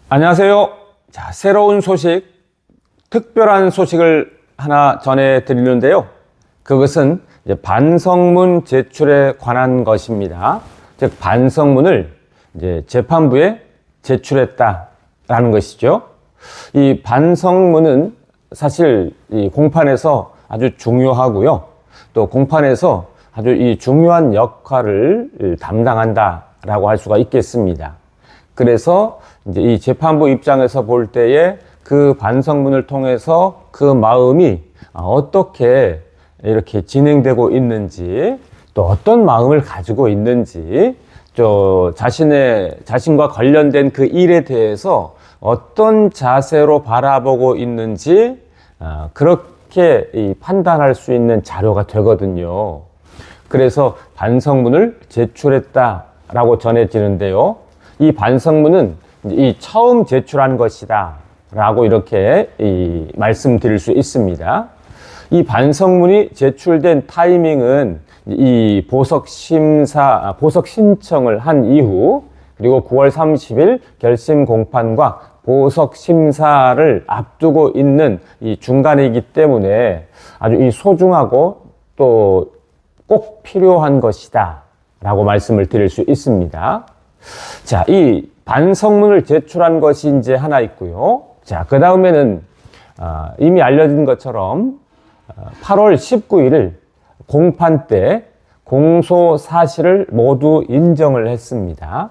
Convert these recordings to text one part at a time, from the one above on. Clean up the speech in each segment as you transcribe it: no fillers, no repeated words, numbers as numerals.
안녕하세요. 자, 새로운 소식, 특별한 소식을 하나 전해드리는데요. 그것은 이제 반성문 제출에 관한 것입니다. 즉, 반성문을 이제 재판부에 제출했다라는 것이죠. 이 반성문은 사실 이 공판에서 아주 중요하고요. 또 공판에서 아주 이 중요한 역할을 담당한다라고 할 수가 있겠습니다. 그래서 이제 이 재판부 입장에서 볼 때에 그 반성문을 통해서 그 마음이 어떻게 이렇게 진행되고 있는지, 또 어떤 마음을 가지고 있는지, 또 자신과 관련된 그 일에 대해서 어떤 자세로 바라보고 있는지, 그렇게 판단할 수 있는 자료가 되거든요. 그래서 반성문을 제출했다라고 전해지는데요. 이 반성문은 이 처음 제출한 것이다 라고 이렇게 말씀드릴 수 있습니다. 이 반성문이 제출된 타이밍은 이 보석 신청을 한 이후, 그리고 9월 30일 결심 공판과 보석 심사를 앞두고 있는 이 중간이기 때문에 아주 이 소중하고 또 꼭 필요한 것이다 라고 말씀을 드릴 수 있습니다. 자, 이 반성문을 제출한 것이 이제 하나 있고요. 자, 그 다음에는 이미 알려진 것처럼 8월 19일을 공판 때 공소 사실을 모두 인정을 했습니다.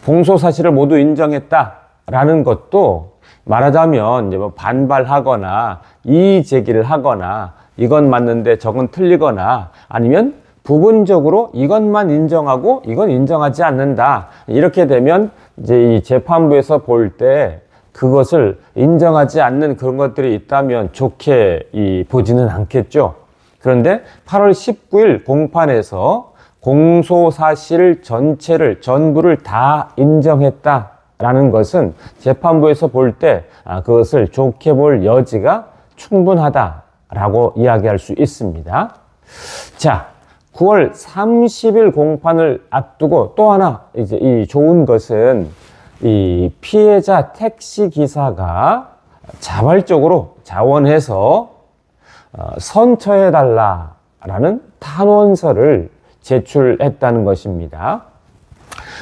공소 사실을 모두 인정했다라는 것도 말하자면 이제 뭐 반발하거나 이의 제기를 하거나 이건 맞는데 저건 틀리거나 아니면 부분적으로 이것만 인정하고 이건 인정하지 않는다. 이렇게 되면 이제 이 재판부에서 볼 때 그것을 인정하지 않는 그런 것들이 있다면 좋게 보지는 않겠죠. 그런데 8월 19일 공판에서 공소사실 전부를 다 인정했다라는 것은 재판부에서 볼 때 그것을 좋게 볼 여지가 충분하다라고 이야기할 수 있습니다. 자, 9월 30일 공판을 앞두고 또 하나 이제 이 좋은 것은 이 피해자 택시 기사가 자발적으로 자원해서 선처해달라라는 탄원서를 제출했다는 것입니다.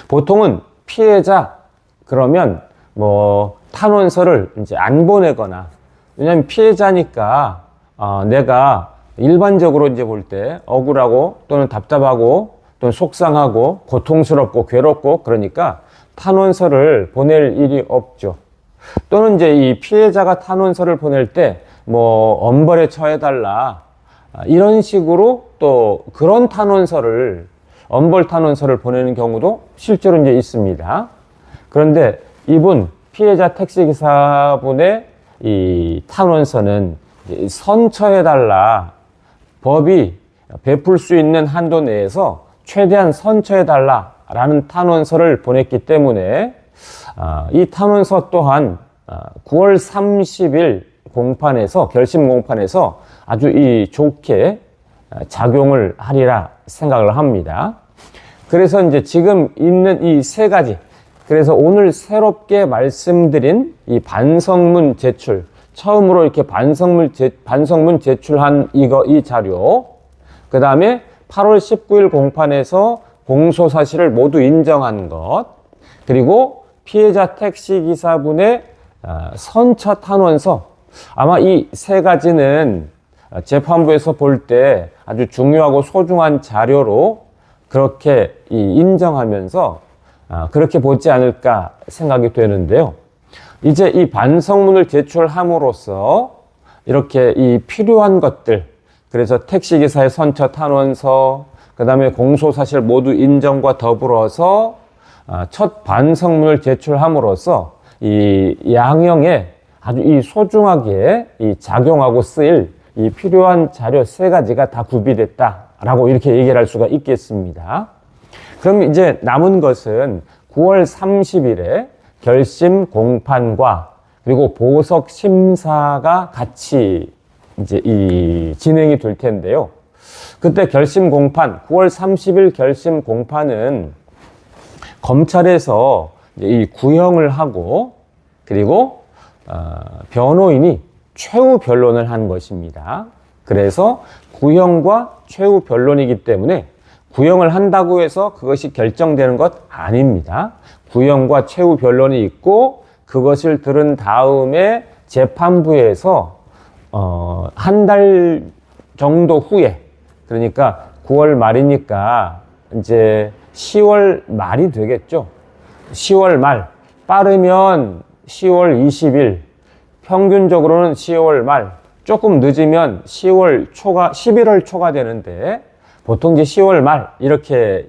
보통은 피해자 그러면 뭐 탄원서를 이제 안 보내거나, 왜냐하면 피해자니까 내가 일반적으로 이제 볼 때 억울하고 또는 답답하고 또는 속상하고 고통스럽고 괴롭고 그러니까 탄원서를 보낼 일이 없죠. 또는 이제 이 피해자가 탄원서를 보낼 때 뭐 엄벌에 처해달라 이런 식으로 또 그런 탄원서를 엄벌 탄원서를 보내는 경우도 실제로 이제 있습니다. 그런데 이분 피해자 택시기사분의 이 탄원서는 선처해달라, 법이 베풀 수 있는 한도 내에서 최대한 선처해달라라는 탄원서를 보냈기 때문에 이 탄원서 또한 9월 30일 공판에서, 결심 공판에서 아주 좋게 작용을 하리라 생각을 합니다. 그래서 이제 지금 있는 이 세 가지, 그래서 오늘 새롭게 말씀드린 이 반성문 제출, 처음으로 이렇게 반성문 제출한 이 자료, 그 다음에 8월 19일 공판에서 공소 사실을 모두 인정한 것, 그리고 피해자 택시기사분의 선처 탄원서, 아마 이 세 가지는 재판부에서 볼 때 아주 중요하고 소중한 자료로 그렇게 인정하면서 그렇게 보지 않을까 생각이 되는데요. 이제 이 반성문을 제출함으로써 이렇게 이 필요한 것들, 그래서 택시기사의 선처 탄원서, 그 다음에 공소사실 모두 인정과 더불어서 첫 반성문을 제출함으로써 이 양형에 아주 소중하게 작용하고 쓰일 이 필요한 자료 세 가지가 다 구비됐다라고 이렇게 얘기를 할 수가 있겠습니다. 그럼 이제 남은 것은 9월 30일에 결심 공판과 그리고 보석 심사가 같이 이제 진행이 될 텐데요. 그때 결심 공판, 9월 30일 결심 공판은 검찰에서 이 구형을 하고 그리고 변호인이 최후 변론을 한 것입니다. 그래서 구형과 최후 변론이기 때문에 구형을 한다고 해서 그것이 결정되는 것 아닙니다. 구형과 최후 변론이 있고 그것을 들은 다음에 재판부에서 한 달 정도 후에, 그러니까 9월 말이니까 이제 10월 말이 되겠죠. 10월 말, 빠르면 10월 20일, 평균적으로는 10월 말, 조금 늦으면 10월 초가, 11월 초가 되는데 보통 이제 10월 말 이렇게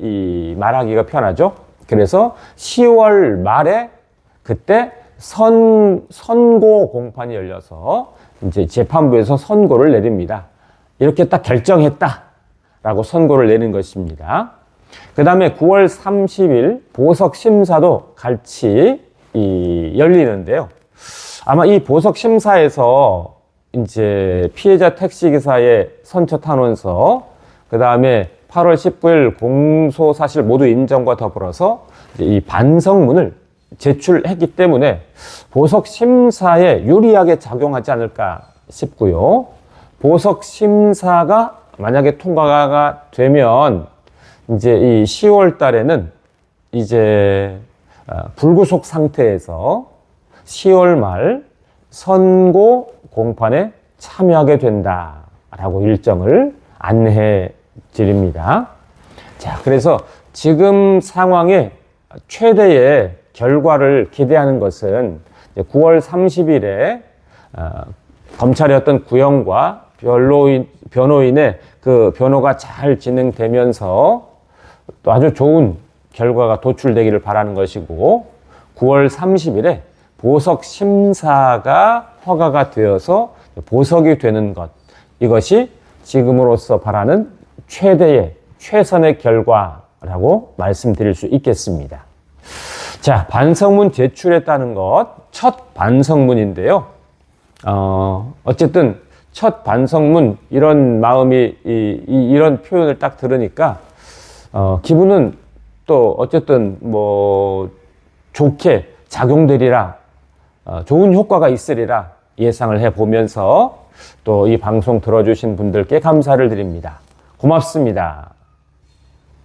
말하기가 편하죠. 그래서 10월 말에 그때 선고 공판이 열려서 이제 재판부에서 선고를 내립니다. 이렇게 딱 결정했다라고 선고를 내는 것입니다. 그 다음에 9월 30일 보석 심사도 같이 열리는데요. 아마 이 보석 심사에서 이제 피해자 택시기사의 선처 탄원서, 그 다음에 8월 19일 공소 사실 모두 인정과 더불어서 이 반성문을 제출했기 때문에 보석 심사에 유리하게 작용하지 않을까 싶고요. 보석 심사가 만약에 통과가 되면 이제 이 10월 달에는 이제 불구속 상태에서 10월 말 선고 공판에 참여하게 된다라고 일정을 안내해 드립니다. 자, 그래서 지금 상황에 최대의 결과를 기대하는 것은 9월 30일에 검찰의 어떤 구형과 변호인의 그 변호가 잘 진행되면서 또 아주 좋은 결과가 도출되기를 바라는 것이고, 9월 30일에 보석 심사가 허가가 되어서 보석이 되는 것, 이것이 지금으로서 바라는 최선의 결과라고 말씀드릴 수 있겠습니다. 자, 반성문 제출했다는 것, 첫 반성문인데요. 어쨌든 첫 반성문, 이런 마음이 이런 표현을 딱 들으니까 기분은 또 어쨌든 뭐 좋게 작용되리라, 좋은 효과가 있으리라 예상을 해보면서 또 이 방송 들어주신 분들께 감사를 드립니다. 고맙습니다.